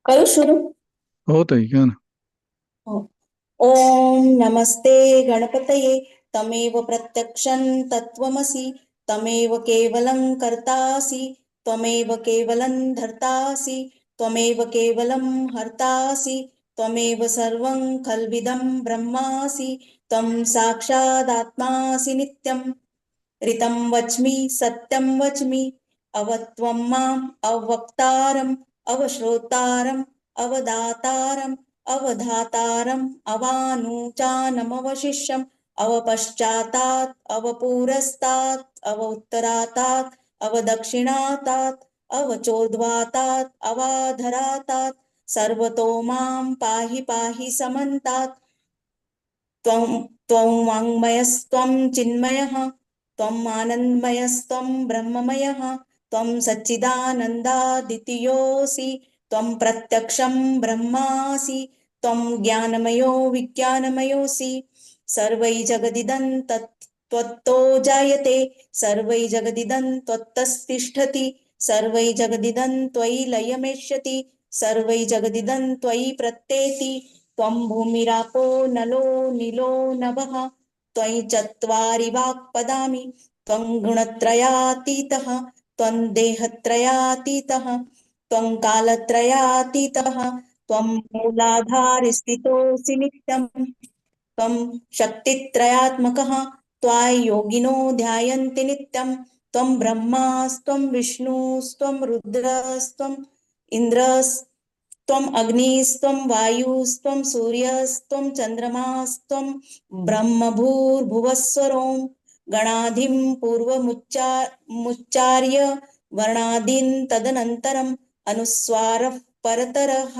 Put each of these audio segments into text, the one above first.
करू शुरू? हो ताई, घ्या ना. हो. ओम नमस्ते गणपतये तमेव प्रत्यक्षं तत्त्वमसि तमेव केवलं कर्तासि त्वमेव केवलं धर्तासि त्वमेव केवलं हर्तासि त्वमेव सर्वं खल्विदं ब्रह्मासि त्वं साक्षादात्मासि नित्यं ऋतं वच्मि सत्यं वच्मि अवत्वं माम् अवक्तारम् अवश्रोतारम् अवदातारम् अवधातारम् अवानुचानमवशिष्यम् अवपश्चातात् अवपुरस्तात् अवोत्तरातात् अवदक्षिणातात् अवचोद्वातात् अवाधरातात् सर्वतो मां पाहि पाहि समन्तात् त्वं वाङ्मयस्त्वं चिन्मयः त्वम् आनन्दमयस्त्वं ब्रह्ममयः त्वं सच्चिदानन्दादितीयोऽसि त्वं प्रत्यक्षं ब्रह्मासि त्वं ज्ञानमयो विज्ञानमयोऽसि सर्वै जगदिदं त्वत्तो जायते सर्वै जगदिदं त्वत्तस्तिष्ठति सर्वै जगदिदं त्वयि लयमेष्यति सर्वै जगदिदं त्वयि प्रत्येति त्वं भूमिरापो नलो नीलो नभः त्वयि चत्वारि वाक्पदानि त्वं गुणत्रयातीतः त्वं देहत्रयातीतः त्वं कालत्रयातीतः त्वं मूलाधारस्थितोऽसि नित्यम् त्वं शक्तित्रयात्मकः त्वायोगिनो ध्यायन्ति नित्यं त्वं ब्रह्मास्त्वं विष्णुस्त्वं रुद्रस्त्वम् इन्द्रस्त्वम् अग्निस्त्वं वायुस्त्वं सूर्यस्त्वं चन्द्रमास्त्वं ब्रह्मभूर्भुवस्वरों गणाधिं पूर्वमुच्चार्य वर्णादीन् तदनन्तरम् अनुस्वारः परतरः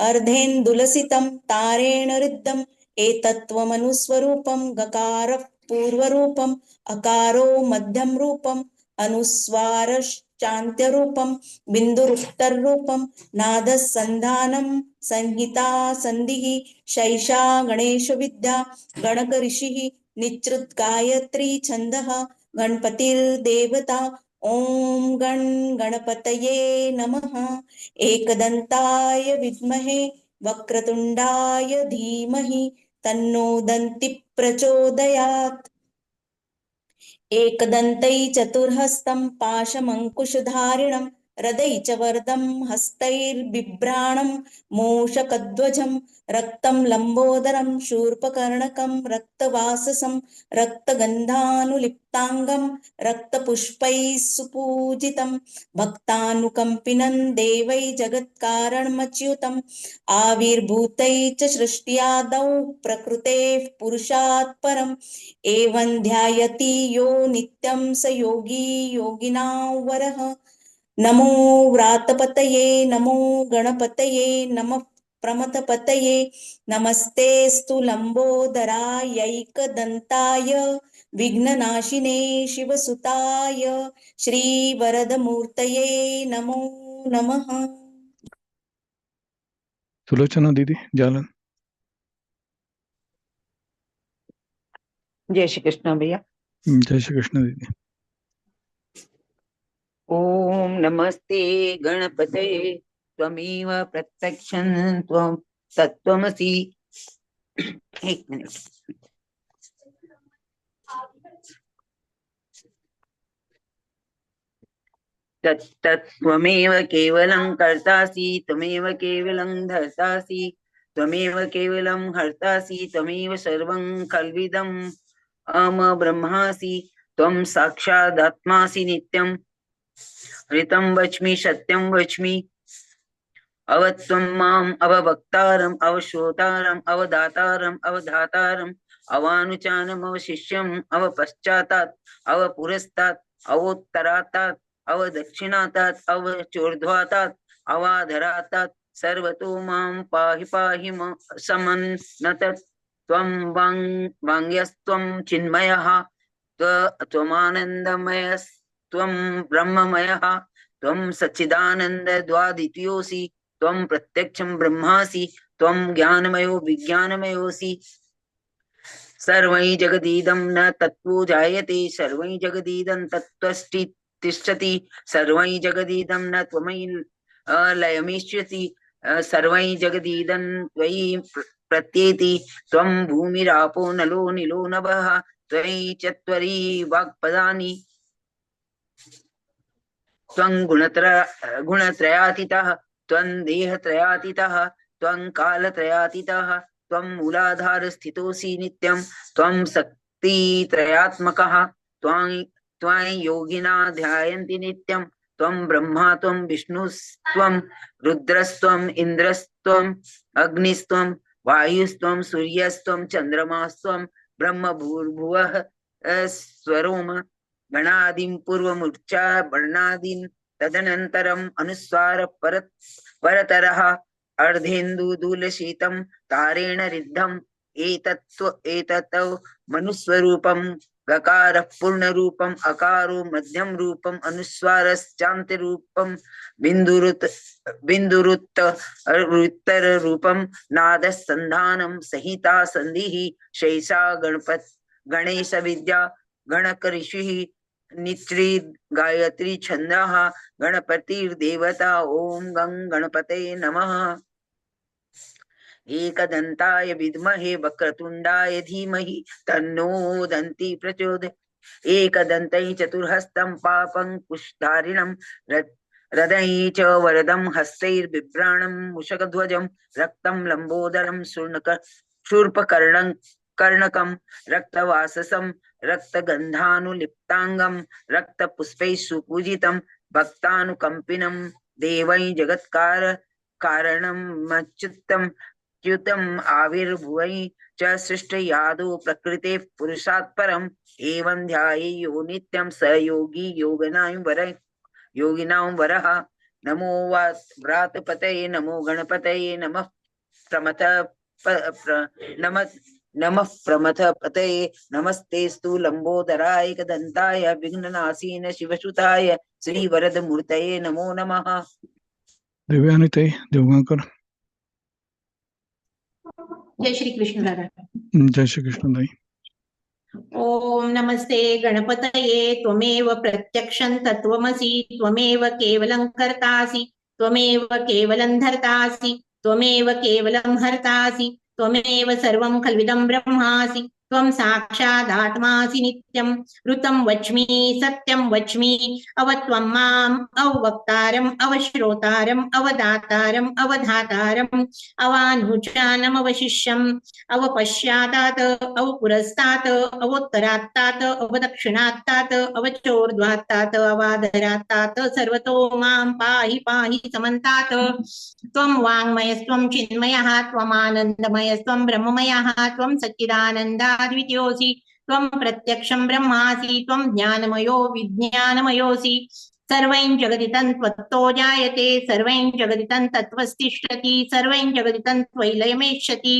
अर्धेन्दुलसितं तारेण ऋद्धम् एतत्त्वमनुस्वरूपं गकारः पूर्वरूपम् अकारो मध्यम रूपम् अनुस्वारश्चान्त्यरूपं बिन्दुरुत्तररूपं नादः सन्धानं संहिता सन्धिः शैषा गणेशविद्या गणकऋषिः निच्रुत गायत्री छन्दः गणपतिर्देवता ओम गण गणपतये नमः एकदन्ताय विद्महे वक्रतुण्डाय धीमहि तन्नो दन्ति प्रचोदयात् एकदन्तै चतुर्हस्तं पाशमङ्कुशधारिणं हृदै च वरदं हस्तैर्बिभ्राणं मूषकध्वजं रक्तं लम्बोदरं शूर्पकर्णकं रक्तवाससं रक्तगन्धानुलिप्ताङ्गं रक्तपुष्पैः सुपूजितं भक्तानुकम्पिनं देवै जगत्कारणमच्युतम् आविर्भूतै च सृष्ट्यादौ प्रकृतेः पुरुषात् परम् एवं ध्यायति यो नित्यं स योगी योगिनां वरः नमो व्रातपतये नमो गणपतये नमः प्रमथपतये नमस्तेस्तु लम्बोदरायैकदन्ताय विघ्ननाशिने शिवसुताय श्रीवरदमूर्तये नमो नमः। सुलोचना दीदी, जालन। जय श्री कृष्ण भैया। जय श्री कृष्ण दीदी। ओम नमस्ते गणपतये त्वमेव प्रत्यक्षं त्वं तत्त्वमसि। एक मिनिट। तत्त्वमेव केवलं कर्तासि त्वमेव केवलं धर्तासि त्वमेव केवलं हर्तासि त्वमेव सर्वं खल्विदम् अहम ब्रह्मासि त्वं साक्षादात्मासि नित्यं ऋतं वच्मि सत्यं वच्मि अवत्वं माम् अववक्तारम् अवश्रोतारम् अवदातारम् अवधातारम् अवानुचानम् अवशिष्यम् अवपश्चातात् अवपुरस्तात् अवोत्तरातात् अवदक्षिणातात् अवचोर्ध्वातात् अवाधरातात् सर्वतो मां पाहि पाहि समन्नतत् त्वं वाङ्यस्त्वं चिन्मयः त्वमानन्दमयस्त्वं ब्रह्ममयः त्वं सच्चिदानन्दद्वादितीयोऽसि त्वं प्रत्यक्षं ब्रह्मासि त्वं ज्ञानमयो विज्ञानमयोऽसि सर्वै जगदीदं न तत्त्वो जायते सर्वै जगदीदं तत्त्वस्ति तिष्ठति सर्वै जगदीदं न त्वमयि लयमिष्यति सर्वै जगदीदं त्वयि प्रत्येति त्वं भूमिरापो नलो निलो नभः त्वयि चत्वरि वाक्पदानि त्वं गुणत्रयातीतः त्वं देहत्रयातीतः त्वं कालत्रयातीतः त्वं मूलाधार स्थितोऽसि नित्यं त्वं शक्तित्रयात्मकः त्वां योगिना ध्यायन्ति नित्यं त्वं ब्रह्मा त्वं विष्णुस्त्वं रुद्रस्त्वं इन्द्रस्त्वं अग्निस्त्वं वायुस्त्वं सूर्यस्त्वं चन्द्रमास्त्वं ब्रह्म भूर्भुवः स्वरोम गणादिं पूर्वमुच्चा वर्णादीन् तदनन्तरम् अनुस्वार परतरः अर्धेन्दुदूलशीतं तारेण रिद्धम् एतत् मनुस्वरूपं गकारः पूर्णरूपम् अकारो मध्यम रूपम् अनुस्वारश्चान्त्यरूपं बिन्दुरुत्तर रूपं नादः संधानं संहिता संधिः शैषा गणेश विद्या गणक ऋषिः नित्री गायत्री छंदः गणपतिर्देवता ओम गं गणपतये नमः। एकदंताय विद्महे वक्रतुंडाय धीमहि तन्नो दन्ति प्रचोदयात्। एकदन्तै चतुर्हस्तं पापङ्कुशधारिणं हृदयै च वरदं हस्तैर्बिभ्राणं मूषकध्वजं रक्तं लंबोदरं शूर्पकर्णकं रक्तवाससं रक्तगन्धानुलिप्तांगं रक्तपुष्पैः सुपूजितं भक्तानुकंपिनं देवै जगत्कार कारणमच्युतं च्युतम् आविर्भुवै च सृष्टयादो प्रकृते पुरुषात् परम् एवं ध्यायेयो नित्यं स योगी योगिनां वरः। नमो व्रातपतये नमो गणपतये नमः नमः प्रमथपतये नमस्तेस्तु लंबोदराय एकदन्ताय विघ्ननाशीन शिवसुताय श्रीवरदमूर्तये नमो नमः। दिव्यानीताई देवगांकर। जय श्री कृष्ण दादा। जय श्री कृष्ण दाई। ओम नमस्ते गणपतये त्वमेव प्रत्यक्षं तत्त्वमसि त्वमेव केवलं कर्तासि त्वमेव केवलं धर्तासि त्वमेव केवलं हर्तासि त्वमेव सर्वं खल्विदं ब्रह्मासि त्वं साक्षादात्मासि नित्यं ऋतं वच्मि सत्यं वच्मि अवत्वं माम् अवक्तारम् अवश्रोतारम् अवदातारम् अवधातारम् अवानुजानम् अवशिष्यम् अवपश्चातात् अवपुरस्तात् अवोत्तरात्तात् अवदक्षिणात्तात् अवचोर्ध्वात्तात् अवाधरात्तात् सर्वतो मां पाहि पाहि समन्तात्। त्वं वाङ्मयस्त्वं चिन्मयः त्वमानन्दमयस्त्वं ब्रह्ममयः त्वं सच्चिदानन्दाद्वितीयोऽसि त्वं प्रत्यक्षं ब्रह्मासि त्वं ज्ञानमयो विज्ञानमयोऽसि सर्वं जगदितं त्वत्तो जायते सर्वं जगदितं तत्त्वस्तिष्ठति सर्वं जगदितं त्वयि लयमेष्यति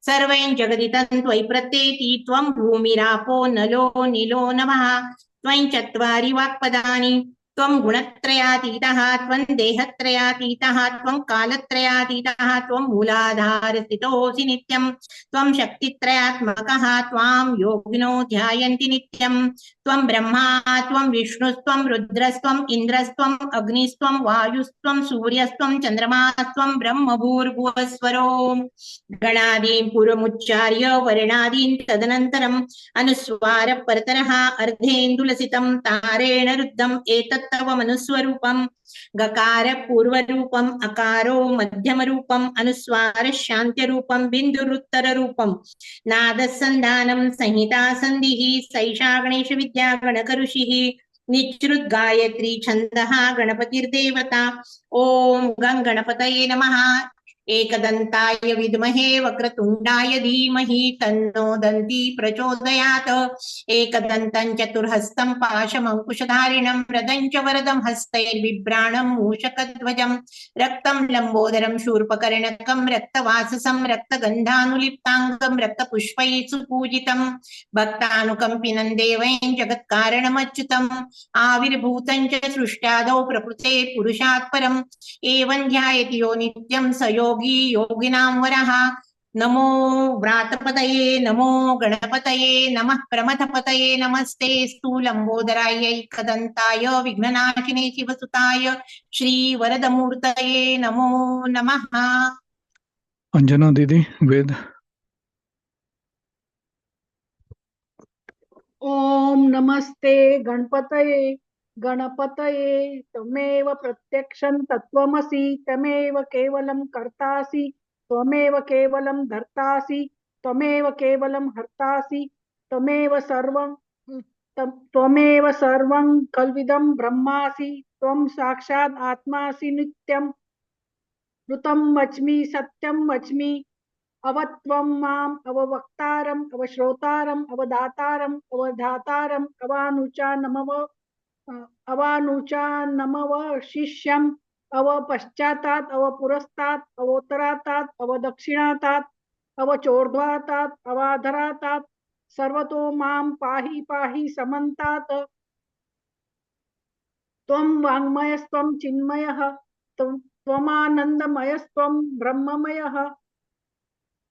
सर्वं जगदितं त्वयि प्रत्येति त्वं भूमिरापो नलो निलो नभः त्वं चत्वारि वाक्पदानि त्वं गुणत्रयातीतः त्वं देहत्रयातीतः त्वं कालत्रयातीतः त्वं मूलाधारस्थितोऽसि नित्यं त्वं शक्तित्रयात्मकः त्वां योगिनो ध्यायन्ति नित्यं त्वं ब्रह्मा त्वं विष्णुस्त्वं रुद्रस्त्वं इन्द्रस्त्वं अग्निस्त्वं वायुस्त्वं सूर्यस्त्वं चन्द्रमास्त्वं ब्रह्मभूर्भुवस्वरो गणादीन् पूर्वमुच्चार्य वर्णादीन् तदनन्तरम् अनुस्वार परतरः अर्धेन्दुलसितं तारेण रुद्धम् एतत्तव मनुस्वरूपम् गकार पूर्वरूपम् अकारो मध्यमरूपम् अनुस्वार शान्त्यरूपम् बिन्दुरुत्तररूपम् नादसन्धानं संहिता सन्धिः सैषा गणेश विद्या गणकऋषिः निच्रुत गायत्री छन्दः गणपतिर्देवता ओम गं गणपतये नमः। एकदन्ताय विद्महे वक्रतुण्डाय धीमहि तन्नो दन्ति प्रचोदयात्। एकदन्तं चतुर्हस्तं पाशमङ्कुशधारिणं रदं च वरदं हस्तैर्बिभ्राणं मूषकध्वजं रक्तं लम्बोदरं शूर्पकर्णकं रक्तवाससं रक्तगन्धानुलिप्ताङ्गं रक्तपुष्पैः सुपूजितं भक्तानुकम्पिनं देवैं जगत्कारणमच्युतम् आविर्भूतं च सृष्ट्यादौ प्रकृते पुरुषात् परम् एवं ध्यायति यो नित्यं स योगी योगिनां वरः। नमो व्रातपतये नमो गणपतये नमः प्रमथपतये नमस्ते स्थूलंबोदराय एकदन्ताय विघ्ननाशिने शिवसुताय श्रीवरदमूर्तये नमो नमः। अंजना दीदी वेद। ओम नमस्ते गणपतये गणपतये त्वमेव प्रत्यक्षं तत्त्वमसि त्वमेव केवलं कर्तासि त्वमेव केवलं धर्तासि त्वमेव केवलं हर्तासि त्वमेव सर्वं कल्विदं ब्रह्मासि त्वं साक्षात् आत्मासि नित्यं ऋतं वच्मि सत्यं वच्मि अवत्वं माम् अववक्तारम् अवश्रोतारम् अवदातारम् अवधातारम् अवानुचा नमव शिष्यम् अवपश्चातात् अवपुरस्तात् अवोत्तरातात् अवदक्षिणातात् अवचोर्ध्वातात् अवाधरातात् सर्वतो मां पाहि पाहि समन्तात् त्वं वाङ्मयस्त्वं चिन्मयः त्वमानन्दमयस्त्वं ब्रह्ममयः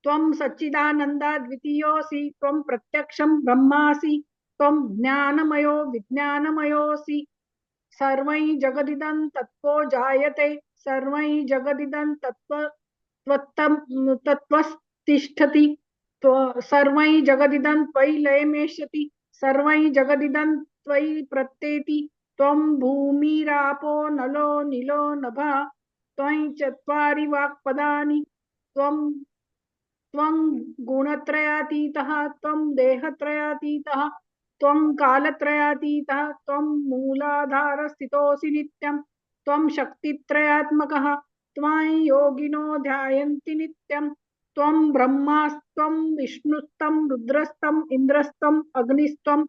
त्वं सच्चिदानन्दाद्वितीयोऽसि त्वं प्रत्यक्षं ब्रह्मासि त्वं ज्ञानमयो विज्ञानमयोऽसि सर्वै जगदिदं तत्त्वो जायते सर्वै जगदिदं तत्त्वस्तिष्ठति सर्वै जगदिदं त्वयि लयमेष्यति सर्वै जगदिदं त्वयि प्रत्येति त्वं भूमिरापो नलो नीलो नभः त्वयि चत्वारि वाक्पदानि त्वं गुणत्रयातीतः त्वं देहत्रयातीतः त्वं कालत्रयातीतः त्वं मूलाधारस्थितोऽसि नित्यं त्वं शक्तित्रयात्मकः त्वां योगिनो ध्यायन्ति नित्यं त्वं ब्रह्मास्त्वं विष्णुस्त्वं रुद्रस्त्वं इन्द्रस्त्वं अग्निस्त्वं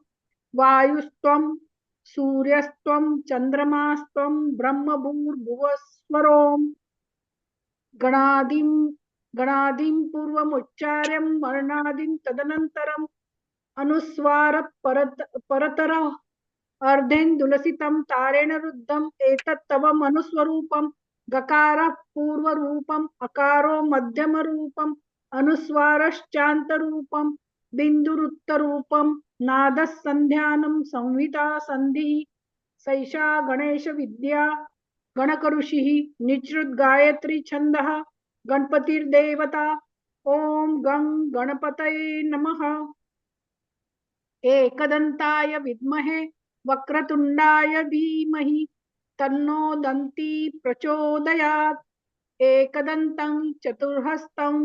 वायुस्त्वं सूर्यस्त्वं चन्द्रमास्त्वं ब्रह्मभूर्भुवस्वरोम् गणादिं पूर्वमुच्चार्यं वर्णादिं तदनन्तरम् अनुस्वार परतर अर्धेन्दुलसितं तारेण रुद्धम् एतत् तव मनुस्वरूपं गकारः पूर्वरूपम् अकारो मध्यमरूपम् अनुस्वारश्चान्तरूपं बिन्दुरुत्तरूपं नादः सन्ध्यानं संहिता संधिः सैषा गणेश विद्या गणकऋषिः निःसृत गायत्री छन्दः गणपतिर्देवता ओम गं गणपतये नमः एकदन्ताय विद्महे वक्रतुण्डाय धीमहि तन्नो दन्ती प्रचोदयात् एकदन्तं चतुर्हस्तं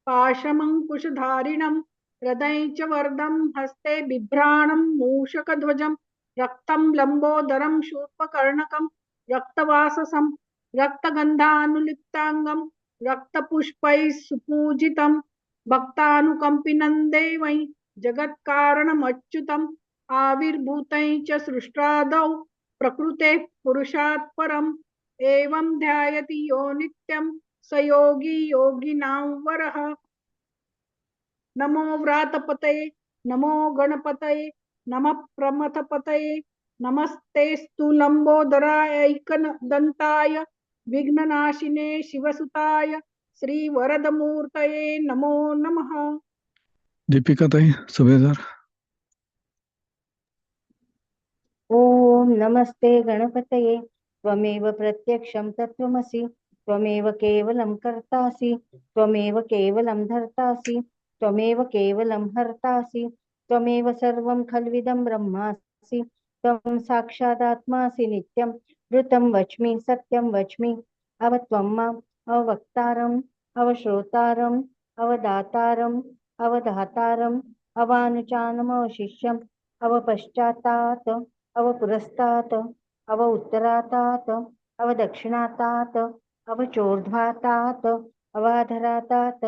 पाशमङ्कुशधारिणं हृदये च वरदं हस्ते बिभ्राणं मूषकध्वजं रक्तं लम्बोदरं शूर्पकर्णकं रक्तवाससं रक्तगन्धानुलिप्ताङ्गं रक्तपुष्पैः सुपूजितं भक्तानुकम्पिनं देवै जगत्कारणमच्युतम् आविर्भूतै च सृष्टादौ प्रकृतेः पुरुषात् परम् एवं ध्यायति यो नित्यं स योगी योगिनां वरः। नमो व्रातपतये नमो गणपतये नमः प्रमथपतये नमस्तेस्तु लंबोदराय विघ्ननाशिने शिवसुताय श्रीवरदमूर्तये नमो नमः। दीपिका ताई सुभेदार। ओम नमस्ते गणपतये त्वमेव प्रत्यक्षं तत्त्वमसि त्वमेव केवलं कर्तासि त्वमेव केवलं धर्तासि त्वमेव केवलं हर्तासि त्वमेव सर्वं खल्विदं ब्रह्मासि त्वं साक्षादात्मासि नित्यं ऋतं वच्मि सत्यं वच्मि अवत्वं माम् अवक्तारम् अवश्रोतारम् अवदातारम् अवधातारम् अवानुचानमवशिष्यम् अवपश्चातात् अवपुरस्तात् अव उत्तरातात् अवदक्षिणातात् अवचोर्ध्वातात् अवाधरातात्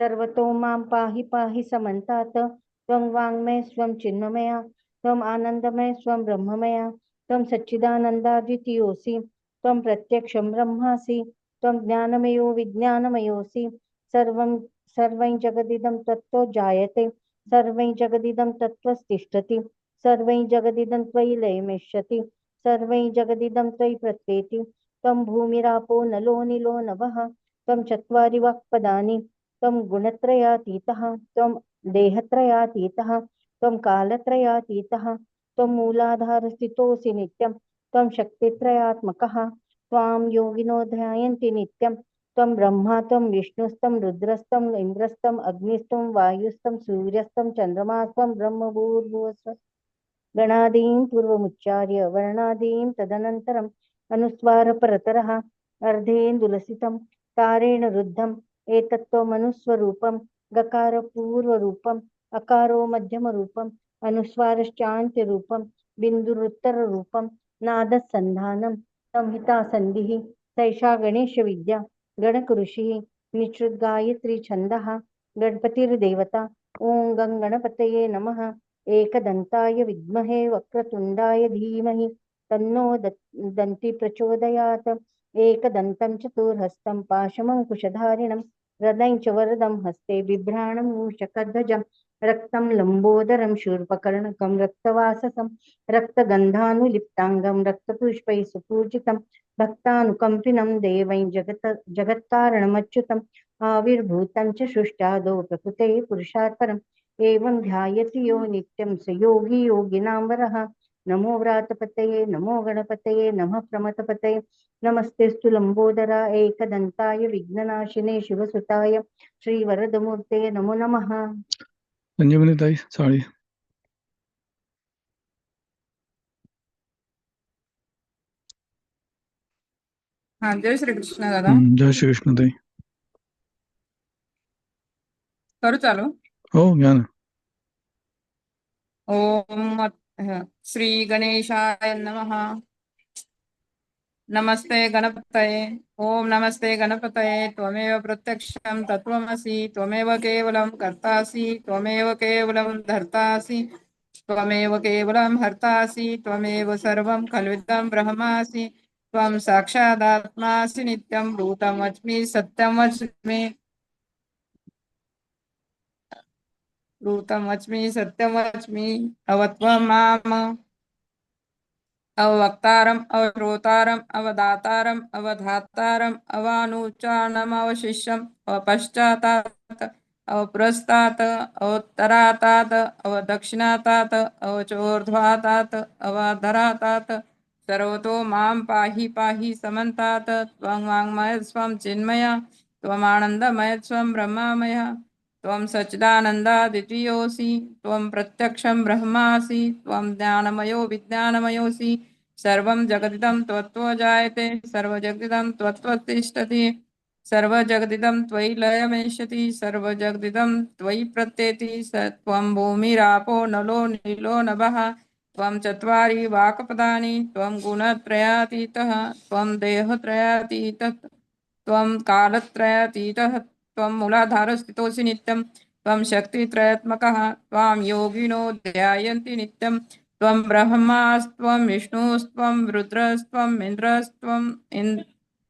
सर्वतो मां पाहि पाहि समन्तात् त्वं वाङ्मय स्वं चिन्मया त्वम् आनन्दमय स्वं ब्रह्ममया त्वं सच्चिदानन्दाद्वितीयोऽसि त्वं प्रत्यक्षं ब्रह्मासि त्वं ज्ञानमयो विज्ञानमयोऽसि सर्वं जगदिदं तत्त्वो जायते सर्वं जगदिदं तत्त्वस्तिष्ठति सर्वं जगदिदं त्वयि लयमेष्यति सर्वं जगदिदं त्वयि प्रत्येति त्वं भूमिरापो नलो नीलो नभः त्वं चत्वारि वाक्पदानि त्वं गुणत्रयातीतः त्वं देहत्रयातीतः त्वं कालत्रयातीतः त्वं मूलाधारस्थितोऽसि नित्यं त्वं शक्तित्रयात्मकः त्वां योगिनो ध्यायन्ति नित्यं त्वं ब्रह्मा त्वं विष्णुस्त्वं रुद्रस्त्वं इन्द्रस्त्वं अग्निस्त्वं वायुस्त्वं सूर्यस्त्वं चन्द्रमास्त्वं ब्रह्मभूर्भुवस्व गणादीं पूर्वमुच्चार्य वर्णादीं तदनन्तरम् अनुस्वारपरतरः अर्धेन्दुलसितं तारेण रुद्धम् एतत्त्वमनुस्वरूपं गकारपूर्वरूपम् अकारो मध्यमरूपम् अनुस्वारश्चान्त्यरूपं बिन्दुरुत्तररूपं नादसन्धानं संहितासन्धिः सैषा गणेशविद्या गणकऋषिः निश्रुतगायत्री छन्दः गणपतिर्देवता ॐ गं गणपतये नमः एकदन्ताय विद्महे वक्रतुण्डाय धीमहि तन्नो दन्ति प्रचोदयात् एकदन्तं चतुर्हस्तं पाशमङ्कुशधारिणं हृदयं च वरदं हस्ते बिभ्राणं मूषकध्वजं रक्तं लम्बोदरं शूर्पकर्णकं रक्तवाससं रक्तगन्धानुलिप्ताङ्गं रक्तपुष्पैः सुपूजितं भक्तानुकम्पिनं देवैं जगत्कारणमच्युतम् आविर्भूतं च सृष्टादौ प्रकृते पुरुषात् परम् एवं ध्यायति यो नित्यं स योगी योगिनां वरः नमो व्रातपतये नमो गणपतये नमः प्रमथपतये नमस्तेस्तु लंबोदरा एकदन्ताय विघ्ननाशिने शिवसुताय श्रीवरदमूर्ते नमो नमः। संजीवनी ताई साड़ी। हाँ, जय श्री कृष्ण दादा. जय श्री कृष्ण ताई. करू चालू. हो ज्ञान. ओम श्री गणेशाय नमः. नमस्ते गणपतये. ओम नमस्ते गणपतये. त्वमेव प्रत्यक्षं तत्त्वमसि. त्वमेव केवलं कर्तासि. त्वमेव केवलं धर्तासि. त्वमेव केवलं हर्तासि. त्वमेव सर्वं खल्विदं ब्रह्मासि. त्वं साक्षादात्मासि नित्यं भूतमस्मि सत्यमस्मि. भूतमस्मि सत्यमस्मि. अवत्वं माम अवक्तारम् अवश्रोतारम् अवदातारम् अवधातारम् अवानुचानम् अवशिष्यम् अवपश्चातात् अवपुरस्तात् अवोत्तरातात् अवदक्षिणातात् अवचोर्ध्वातात् अवाधरातात् सर्वतो मां पाहि पाहि समन्तात्. त्वं वाङ्मयस्वं चिन्मय त्वमानन्दमयस्वं ब्रह्ममय त्वं सच्चिदानन्दाद्वितीयोऽसि. त्वं प्रत्यक्षं ब्रह्मासि. त्वं ज्ञानमयो विज्ञानमयोऽसि. सर्वं जगदिदं त्वत्तो जायते. सर्वजगदिदं त्वत्तिष्ठति. सर्वजगदिदं त्वयि लयमेष्यति. सर्वजगदिदं त्वयि प्रत्येति. त्वं भूमिरापो नलो नीलो नभः. त्वं चत्वारि वाक्पदानि. त्वं गुणत्रयातीतः. त्वं देहत्रयातीतः. त्वं कालत्रयातीतः. त्वं मूलाधारस्थितोऽसि नित्यं. त्वं शक्तित्रयात्मकः. त्वां योगिनो ध्यायन्ति नित्यं. त्वं ब्रह्मास्त्वं विष्णुस्त्वं रुद्रस्त्वं इन्द्रस्त्वं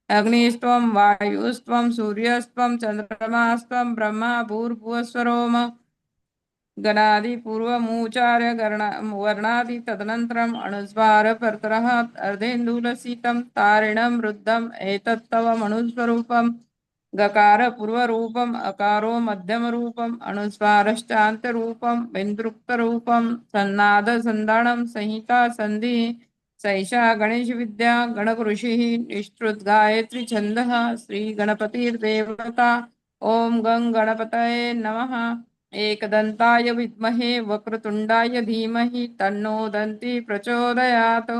अग्निस्त्वं वायुस्त्वं सूर्यस्त्वं चन्द्रमास्त्वं ब्रह्मा भूर्भुवस्वरोम गणादिपूर्वमुच्चार्य वर्णादि तदनन्तरम् अनुस्वारपरतरः अर्धेन्दुलसितं तारिणं रुद्धम् एतत्तवमनुस्वरूपम् गकार पूर्वरूपम् अकारो मध्यमरूपम् अनुस्वारश्चान्तरूपम् बिन्दुक्तरूपम् सन्नादसन्धानं संहिता सन्धिः सैषा गणेशविद्या गणकऋषिः निष्कृत गायत्री छन्दः श्रीगणपतिर्देवता. ॐ गं गणपतये नमः. एकदन्ताय विद्महे वक्रतुण्डाय धीमहि तन्नो दन्ति प्रचोदयात्.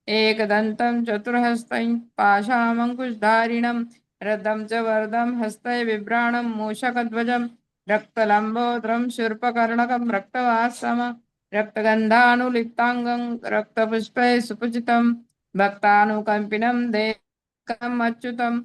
एकदन्तं चतुर्हस्तं पाशामङ्कुशधारिणं रथं च वरदं हस्तै बिभ्राणं मूषकध्वजं रक्तलम्बोदरं शूर्पकर्णकं रक्तवासम रक्तगन्धानुलिप्ताङ्गं रक्तपुष्पैः सुपूजितं भक्तानुकम्पिनं देकम् अच्युतम्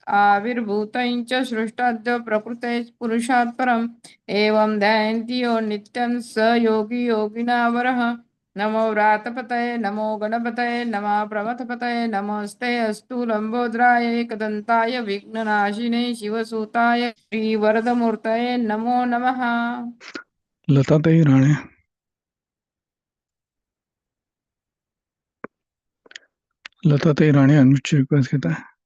आविर्भूतं च सृष्टाद्य प्रकृते पुरुषात् परम् एवं ध्यायन्ति यो नित्यं स योगी योगिनावरः. नमो व्रातपतये नमो गणपतये नमः प्रमथपतये नमस्ते अस्तु लंबोदराय एकदन्ताय विघ्ननाशिने शिवसुताय श्रीवरदमूर्तये नमो नमः. लता ताई राणे. लता ताई राणे अनम्यूट रिक्वेस्ट घेता है.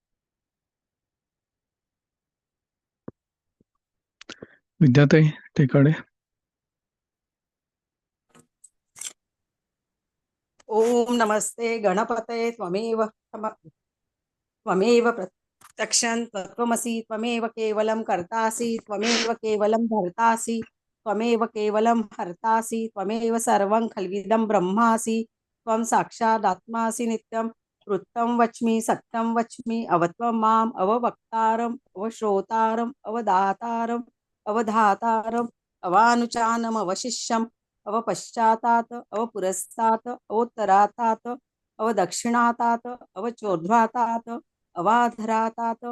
विद्याताई टेकाडे. ओम नमस्ते गणपतये त्वमेव प्रत्यक्षं तत्त्वमसि त्वमेव केवलं कर्तासि त्वमेव केवलं भर्तासि त्वमेव केवलं हर्तासि त्वमेव सर्वं खल्विदं ब्रह्मासि त्वं साक्षादात्मासि नित्यं वृत्तं वच्मि सत्यं वच्मि अवत्वं माम् अववक्तारम् अवश्रोतारम् अवदातारम् अवधातारम् अवानुचानम् अवशिष्यम् अवपश्चातात् अवपुरस्तात् अवोत्तरातात् अवदक्षिणातात् अवचोर्ध्वातात् अवाधरातात्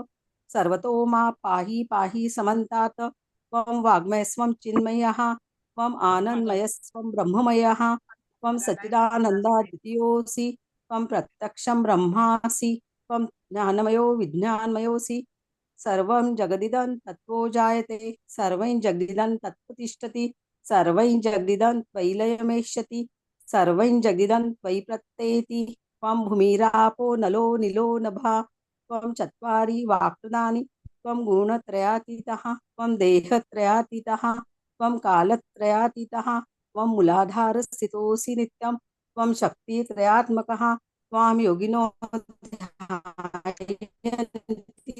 सर्वतो मा पाहि पाहि समन्तात् त्वं वाग्मयस्वं चिन्मयः त्वम् आनन्दमयस्वं ब्रह्ममयः त्वं सच्चिदानन्दाद्वितीयोऽसि त्वं प्रत्यक्षं ब्रह्मासि त्वं ज्ञानमयो विज्ञानमयोऽसि सर्वं जगदिदं तत्त्वो जायते सर्वं जगदिदं तत्त्वतिष्ठति सर्वं जगदिदं त्वयि लयमेष्यति सर्वं जगदिदं त्वयि प्रत्येति त्वं भूमिरापो नलो निलो नभः त्वं चत्वारि वाक्पदानि त्वं गुणत्रयातीतः त्वं देहत्रयातीतः त्वं कालत्रयातीतः त्वं मूलाधारस्थितोऽसि नित्यं त्वं शक्तित्रयात्मकः त्वां योगिनो ध्यायन्ति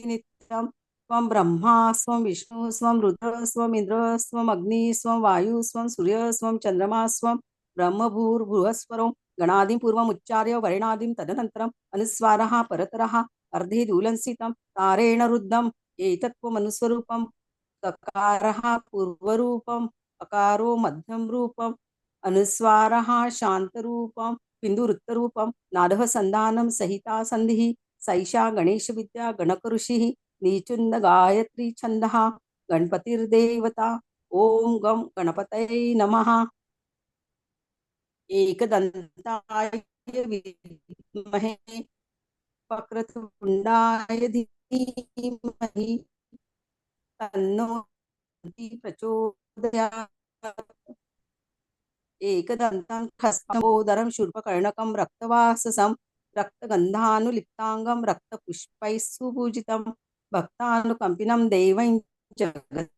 नित्यं त्वं ब्रह्मा स्वं विष्णु स्वं रुद्र स्वं इंद्र स्वं अग्नि स्वं वायु स्वं सूर्य स्वं चंद्रमा स्वं ब्रह्मभूर्भुवस्वरो गणादिपूर्वमुच्चार्य वर्णादिं तदनन्तरम् अनुस्वारः परतरः अर्धे दूलंसितं तारेण रुद्धम् एतत्त्वमनुस्वरूपं ककारः पूर्वरूपम् अकारो मध्यम रूपम् अनुस्वारः शान्तरूपं बिन्दुरुत्तरूपं नादः संधानं सहिता संधिः सैषा गणेशविद्या गणकऋषिः नीचुन्द गायत्री छन्दः गणपतिर्देवता ओम गं गणपतये नमः एकदन्ताय विद्महे वक्रतुण्डाय धीमहि तन्नो प्रचोदयात् एकदन्तं खस्तम्बोदरं शूर्पकर्णकं रक्तवाससं रक्तगन्धानुलिप्ताङ्गं रक्तपुष्पैः सुपूजितं भक्तानुकम्पिनं देवं जगत्कारं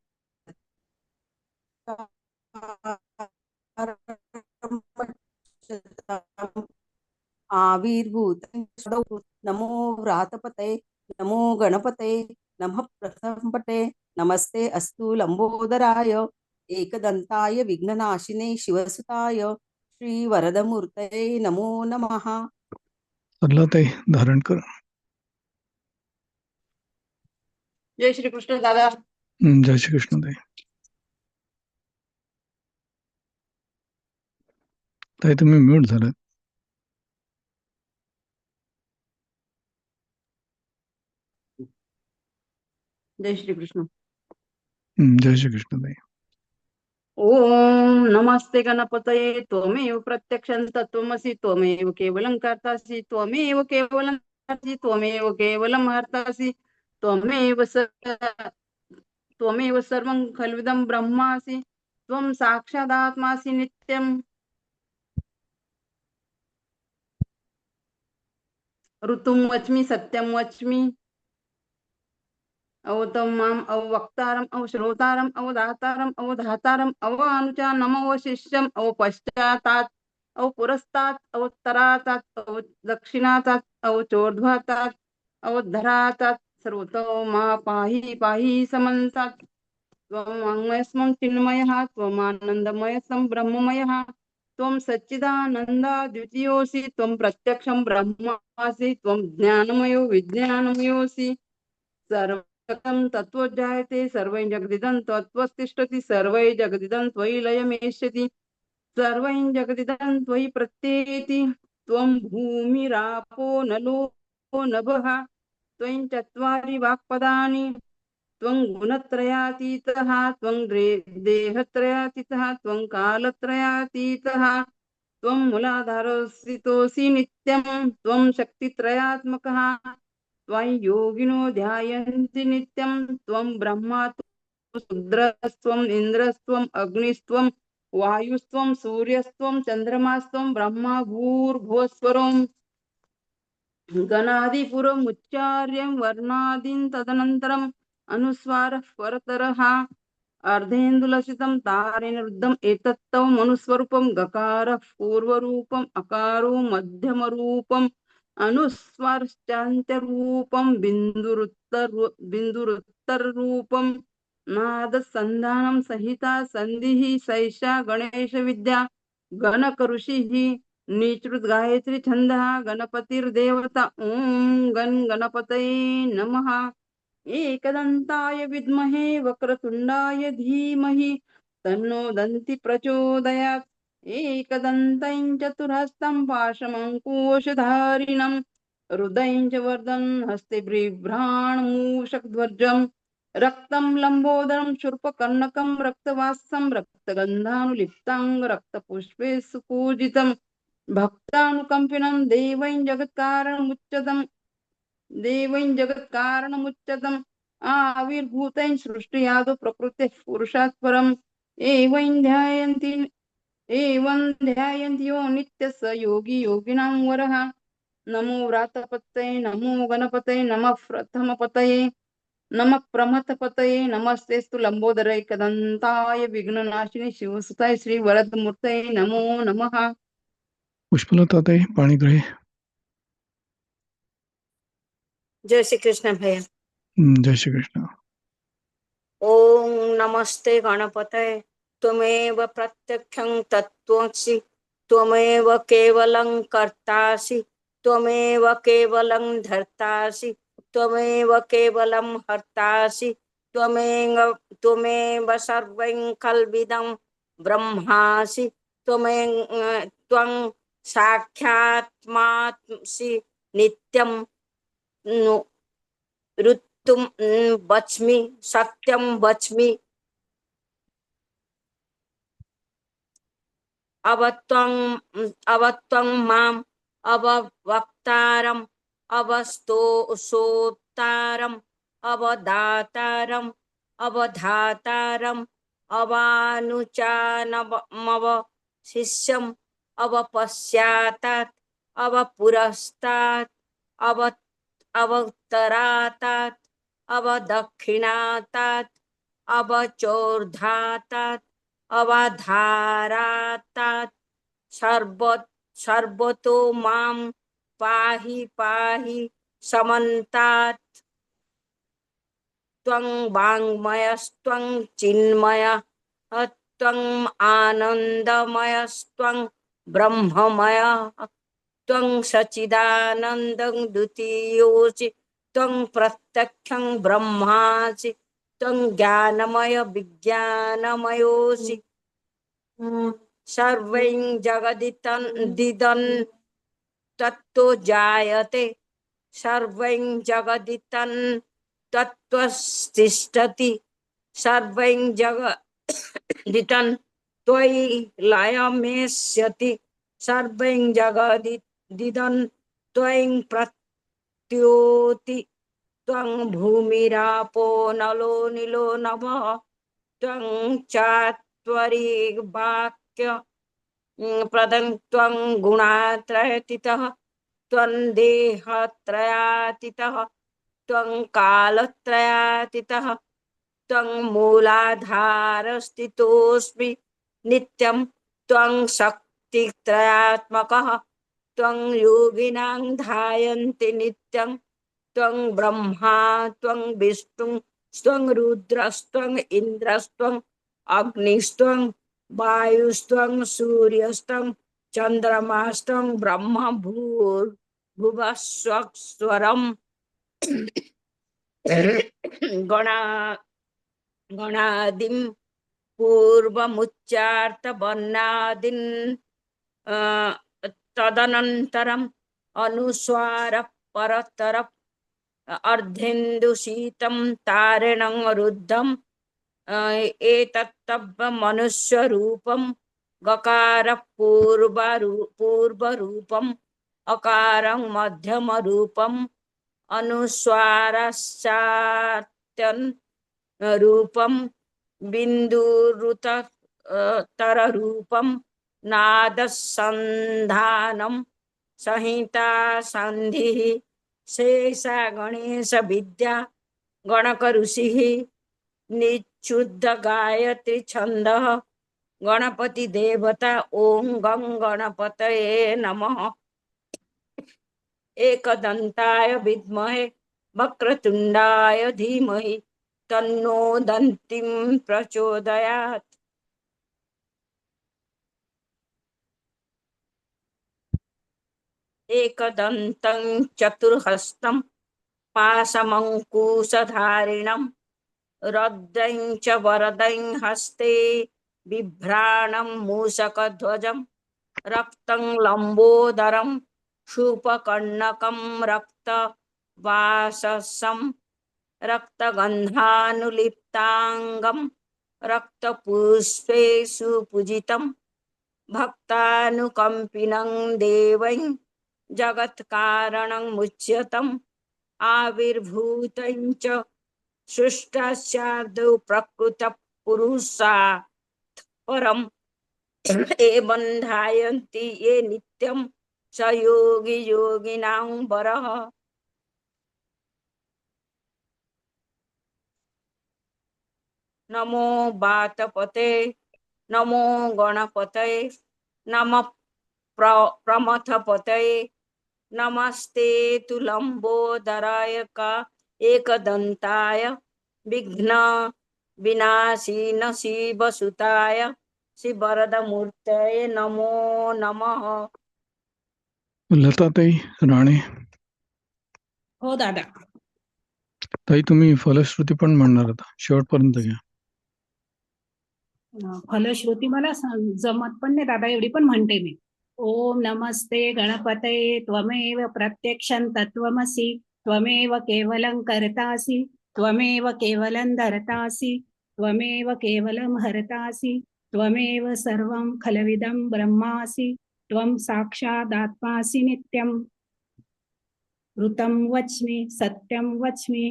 आविर्भूतं नमो व्रातपतये नमो गणपतये नमः प्रथमपटे नमस्ते अस्तु लंबोदराय एकदंताय विघ्ननाशिने शिवसुताय श्री वरदमूर्तये नमो नमः. सरलाताई धारणकर. जय श्री कृष्ण दादा. जय श्री कृष्णताई. ताई तुम्ही म्यूट झालात. जय श्री कृष्ण. जय श्री कृष्णताई. ओम नमस्ते गणपतये त्वमेव प्रत्यक्षं तत्त्वमसि त्वमेव केवलं कर्तासि त्वमेव केवलं कर्तासि त्वमेव केवलं हर्तासि त्वमेव सर्वं खल्विदं ब्रह्मासि त्वं साक्षादात्मासि नित्यं ऋतुं वच्मि सत्यं वच्मि अवतं माम् अववक्तारम् अवश्रोतारम् अवदातारम् अवधातारम् अवानुचानम् अवशिष्यम् अवपश्चातात् अवपुरस्तात् अवोत्तरातात् अवदक्षिणातात् अवचोर्ध्वातात् अवधरातात् सर्वतो मा पाहि पाहि समन्तात् त्वं वाङ्मयस्वं चिन्मयः त्वमानन्दमयस्वं ब्रह्ममयः त्वं सच्चिदानन्दाद्वितीयोऽसि त्वं प्रत्यक्षं ब्रह्मासि त्वं ज्ञानमयो विज्ञानमयोऽसि सर्वं तत्त्वो जायते सर्वं जगदिदं तत्त्वतिष्ठति सर्वं जगदिदं त्वयि लयमेष्यति सर्वं जगदिदं त्वयि प्रत्येति त्वं भूमिरापो नलो नभः त्वं चत्वारि वाक्पदानि त्वं गुणत्रयातीतः त्वं देहत्रयातीतः त्वं कालत्रयातीतः त्वं मूलाधारस्थितोऽसि नित्यं त्वं शक्तित्रयात्मकः त्वं योगिनो ध्यायन्ति नित्यं त्वं ब्रह्मा रुद्रस्त्वम् इन्द्रस्त्वम् अग्निस्त्वं वायुस्त्वं सूर्यस्त्वं चन्द्रमास्त्वं ब्रह्मा भूर्भुवस्वरं गणादिपुरमुच्चार्यं वर्णादीन् तदनन्तरम् अनुस्वारः परतरः अर्धेन्दुलसितं तारेण रुद्धम् एतत्तव मनुस्वरूपं गकारः पूर्वरूपम् अकारो मध्यमरूपम् अनुस्वारश्चान्त्यरूपं बिन्दुरुत्तररूपं नादसन्धानं सहिता सन्धिः सैषा गणेशविद्या गणकऋषिः निचृत गायत्री छन्दः गणपतिर्देवता ॐ गणपतये नमः। एकदन्ताय विद्महे वक्रतुण्डाय धीमहि तन्नो दन्ति प्रचोदयात्। एकदन्तं चतुर्हस्तं पाशमङ्कुशधारिणं हृदयं च वर्धन् हस्ते बिभ्राणमूषकध्वजं रक्तं लम्बोदरं शूर्पकर्णकं रक्तवासं रक्तगन्धानुलिप्तं रक्तपुष्पे सुपूजितं भक्तानुकम्पिनं देवैं जगत्कारणमुच्यतम् आविर्भूतैः सृष्टियादौ प्रकृतेः पुरुषात् परम् एवं ध्यायन्ति यो नित्यः स योगी योगिनां वरः। नमो व्रातपतये नमो गणपतये नमः प्रथमपतये नमः प्रमथपतये नमस्तेस्तु लंबोदरैकदन्ताय विघ्ननाशिनी शिवसुताय श्री वरदमूर्तये नमो नमः। पुष्पलताताई पाणीग्रही. जय श्री कृष्ण भैया। जय श्री कृष्ण. ओम नमस्ते गणपतये त्वमेव प्रत्यक्षं तत्त्वमसि त्वमेव केवलं कर्तासि त्वमेव केवलं धर्तासि त्वमेव केवलं हर्तासि त्वमेव सर्वं खल्विदं ब्रह्मासि त्वं साक्षात्मासि नित्यं ऋतुं वच्मि सत्यं वच्मि अवत्वं माम् अववक्तारम् अवस्तोषोत्तारम् अवदातारम् अवधातारम् अवानुचानमव शिष्यम् अवपश्चातात् अवपुरस्तात् अवतरातात् अवदक्षिणातात् अवचोर्धातात् अवधारातात् सर्वतो मां पाहि पाहि समन्तात् त्वं वाङ्मयस्त्वं चिन्मयः त्वं आनन्दमयस्त्वं ब्रह्ममयः त्वं सच्चिदानन्दं द्वितीयोऽसि त्वं प्रत्यक्षं ब्रह्मासि त्वं ज्ञानमय विज्ञानमयोऽसि सर्वं जगदिदं तत्तो जायते सर्वं जगदिदं तत्त्वतिष्ठति सर्वं जगदिदं त्वयि लयमेष्यति सर्वं जगदिदं त्वयि प्रत्योति त्वं भूमिरापो नलो निलो नभः त्वं चात्वरिवाक्य प्रदं त्वं गुणात्रयातीतः त्वं देहत्रयातीतः त्वं कालत्रयातीतः त्वं मूलाधारस्थितोऽस्मि नित्यं त्वं शक्तित्रयात्मकः त्वं योगिनां ध्यायन्ति नित्यं त्वं ब्रह्मा त्वं विष्णु त्वं रुद्रस्त्वं इन्द्रस्त्वं अग्निस्त्वं वायुस्त्वं सूर्यस्त्वं चन्द्रमास्त्वं ब्रह्म भूर्भुवस्वरम् गणादिं पूर्वमुच्चार्तवर्णादीन् तदनन्तरम् अनुस्वार परतर अर्धेन्दुशीतं तारिणं रुद्धम् एतत्तव मनुष्यरूपं गकारः पूर्वरूपम् अकारं मध्यमरूपम् अनुस्वारश्चात्यन् रूपं बिन्दुरुतररूपं नादसन्धानं संहिता सन्धिः शेषा गणेश विद्या गणकऋषिः शुद्ध गायत्री छंदः गणपति देवता ओम गं गणपतये नमः। एकदंताय विद्महे वक्रतुंडाय धीमहि तन्नो दन्तिं प्रचोदयात्। एकदन्तं चतुर्हस्तं पाशमङ्कुशधारिणं रौद्रं च वरदं हस्ते बिभ्राणं मूषकध्वजं रक्तं लम्बोदरं शूपकर्णकं रक्तवाससं रक्तगन्धानुलिप्ताङ्गं रक्तपुष्पे सुपूजितं भक्तानुकम्पिनं देवं जगत्कारणं मुच्यतम् आविर्भूतं च सृष्टास्यादौ प्रकृतः पुरुषात् परम् एवं ध्यायन्ति ये नित्यं स योगी योगिनां वरः। नमो वातपते नमो गणपतये नमः प्रमथपतये नमस्ते तु लंबोदराय का एकदंताय विघ्न विनाशिन शिवसुताय श्री वरदमूर्तये नमो नमः। लताताई राणे, हो दादा. ताई तुम्ही फलश्रुती पण म्हणणार आता, शेवटपर्यंत घ्या. फलश्रुती मला जमत पण नाही दादा, एवढी पण म्हणते मी. ओम नमस्ते गणपतये त्वमेव प्रत्यक्षं तत्त्वमसि त्वमेव केवलं कर्तासि त्वमेव केवलं धर्तासि त्वमेव केवलं हर्तासि त्वमेव सर्वं खलविदं ब्रह्मासि त्वं साक्षादात्मासि नित्यं ऋतं वच्मि सत्यं वच्मि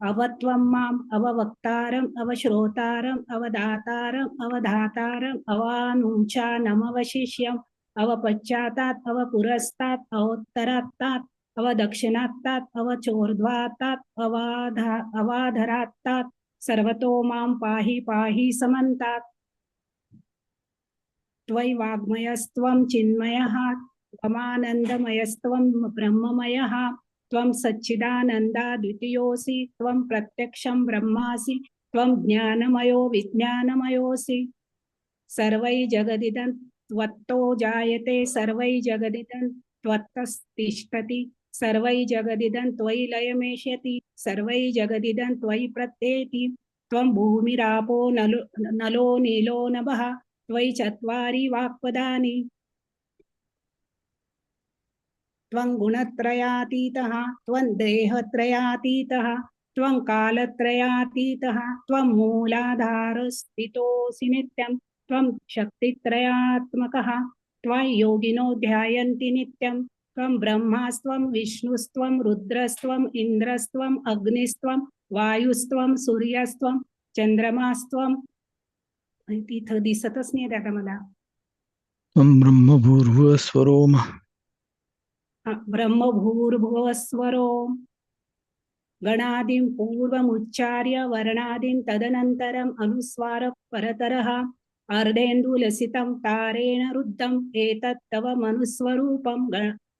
अवत्वं माम् अववक्तारम् अवश्रोतारम् अवदातारम् अवधातारम् अवानुचानमवशिष्यम् अवपश्चातात् अवपुरस्तात् अवोत्तरात्तात् अवदक्षिणात्तात् अवचोर्ध्वात्तात् अवाधरात्तात् सर्वतो मां पाहि पाहि समन्तात्। त्वयि वाग्मयस्त्वं चिन्मयः त्वमानन्दमयस्त्वं ब्रह्ममयः त्वं सच्चिदानन्दा द्वितीयोऽसि त्वं प्रत्यक्षं ब्रह्मासि त्वं ज्ञानमयो विज्ञानमयोऽसि। सर्वै जगदिदं त्वत्तो जायते सर्वै जगदिदं त्वत्तस्तिष्ठति सर्वै जगदिदं त्वयि लयमेष्यति सर्वै जगदिदं त्वयि प्रत्येति। त्वं भूमिरापो नलो नीलो नभः त्वयि चत्वारि वाक्पदानि त्वं गुणत्रयातीतः त्वं देहत्रयातीतः त्वं कालत्रयातीतः त्वं मूलाधारस्थितोऽसि नित्यं त्वं शक्तित्रयात्मकः त्वं योगिनो ध्यायन्ति नित्यं त्वं ब्रह्मास्त्वं विष्णुस्त्वं रुद्रस्त्वं इन्द्रस्त्वं अग्निस्त्वं वायुस्त्वं सूर्यस्त्वं चंद्रमास्त्वं. तिथं दिसतच नाही दादा मला. त्वं ब्रह्मभूर्भुवस्वरोम ब्रह्मभूर्भुवस्वरो गणादिं पूर्वमुच्चार्य वर्णादिं तदनन्तरम् अनुस्वार परतरः अर्धेन्दुलसितं तारेण रुद्धम् एतत् तव मनुस्वरूपं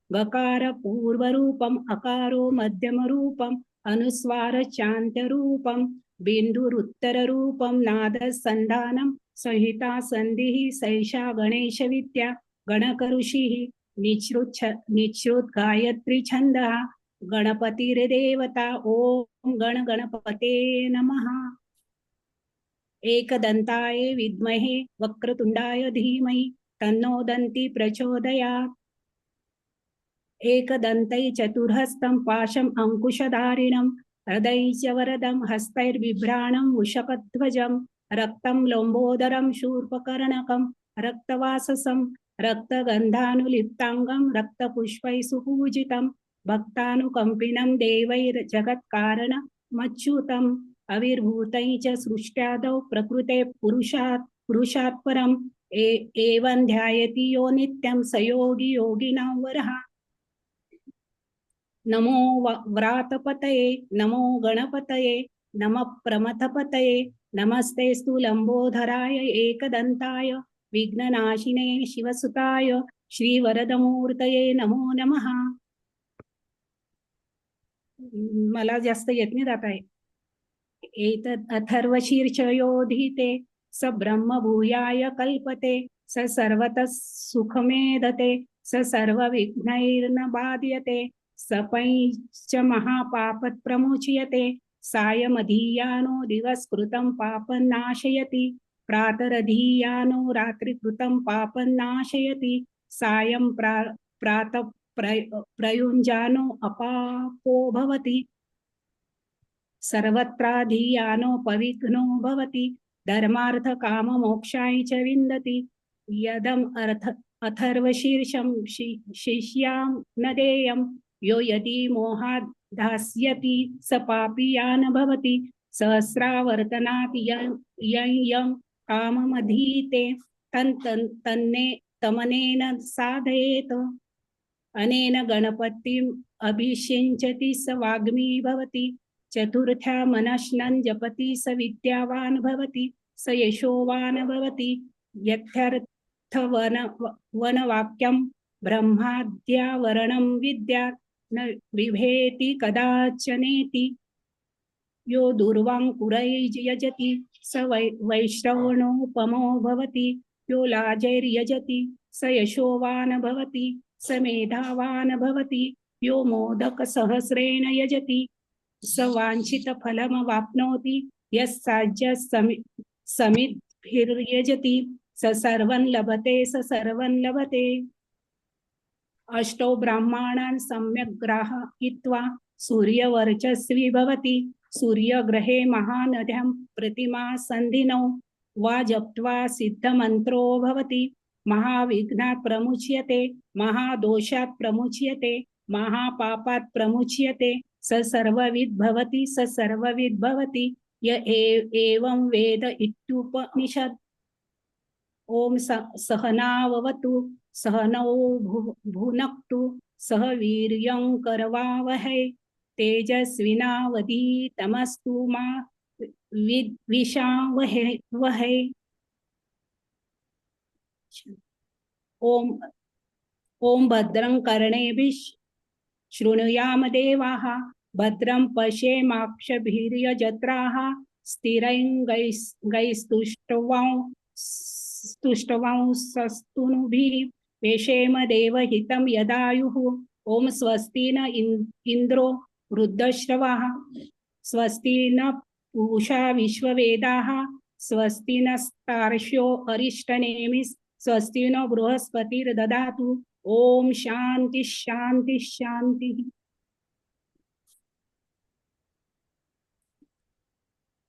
गकार पूर्वरूपम् अकारो मध्यमरूपम् अनुस्वार चान्त्यरूपं बिन्दुरुत्तररूपं नादसन्धानं संहिता संधिः सैषा गणेशविद्या गणकऋषिः निश्रुत गायत्री छंदः गणपतिर्देवता ओम गण गणपते नमः। एकदंताय विद्महे वक्रतुंडाय धीमहि तन्नो दन्ति प्रचोदयात्। एकदन्तै चतुर्हस्तं पाशम् अंकुशधारिणं हृदय च वरदं हस्तैर्बिभ्राणं मूषकध्वजं रक्तं लम्बोदरं शूर्पकर्णकं रक्तवाससं रक्तगन्धानुलिप्ताङ्गं रक्तपुष्पैः सुपूजितं भक्तानुकम्पिनं देवैर्जगत्कारणमच्युतम् अविर्भूतैः च सृष्ट्यादौ प्रकृते पुरुषात् परम् एवं ध्यायति यो नित्यं स योगी योगिनां वरः। नमो व्रातपतये नमो गणपतये नमः प्रमथपतये नमस्तेस्तु लंबोदराय एकदंताय विघ्ननाशिने शिवसुताय श्रीवरदमूर्तये नमो नमः. मला जास्त येत नाही जात आहे. एतद् अथर्वशीर्षयोधीते स ब्रह्मभूयाय कल्पते स सर्वतः सुखमेधते स सर्वविघ्नैर्न बाध्यते स पञ्च महापापत् प्रमुच्यते सायमधीयानो दिवस्कृतं पापं नाशयति प्रातरधीयानो रात्रिकृतं पापं नाशयति सायं प्रातः प्रयुञ्जानो अपापो भवति सर्वत्राधीयानो पविघ्नो भवति धर्मार्थ काम मोक्षाय च विन्दति यदम् अथर्वशीर्षं शिष्यां न देयं यो यदि मोहात् दास्यति स पापीयान् भवति सहस्रावर्तनात् यं काममधीते तमनेन साधयेत अनेन गणपतिम् अभिषिञ्चति स वाग्मी भवति चतुर्थ्या मनश्नं जपति स विद्यावान् भवति स यशोवान् भवति यथार्थवनवाक्यं ब्रह्माद्यावरणं विद्यात् न बिभेति कदाचनेति यो दुर्वाङ्कुरैर्यजति स वैश्रवणोपमो भवति यो लाजैर्यजति स यशोवान् भवति स मेधावान् भवति यो मोदकसहस्रेण यजति स वाञ्छितफलमवाप्नोति यस्साज्य समिद्भिर्यजति स सर्वं लभते स सर्वं लभते. अष्टौ ब्राह्मणान् सम्यक् ग्राहयित्वा सूर्यवर्चस्वी भवति सूर्यग्रहे महानद्यां प्रतिमा सन्धिनौ वा जप्त्वा सिद्धमन्त्रो भवति महाविघ्नात् प्रमुच्यते महादोषात् प्रमुच्यते महापापात् प्रमुच्यते स सर्वविद् भवति स सर्वविद् भवति य एवं वेद इत्युपनिषत्. ओम सहनाववतु सहनौ भुनक्तु सह वीर्यं करवावहै तेजस्विनावधीतमस्तु मा विद्विषावहै. ओम भद्रं कर्णेभिः शृणुयाम देवाः भद्रं पश्येमाक्षभिर्यजत्राः स्थिरैर्गैस्तुष्टुवांसस्तनूभिः पेशेम देवहितं यदायुः. ओम स्वस्ति न इन्द्रो वृद्धश्रवाः स्वस्ति न पूषा विश्ववेदाः स्वस्ति नस्तार्क्ष्यो अरिष्टनेमिः स्वस्ति नो बृहस्पतिर्ददातु. ओम शांति शांति शांति.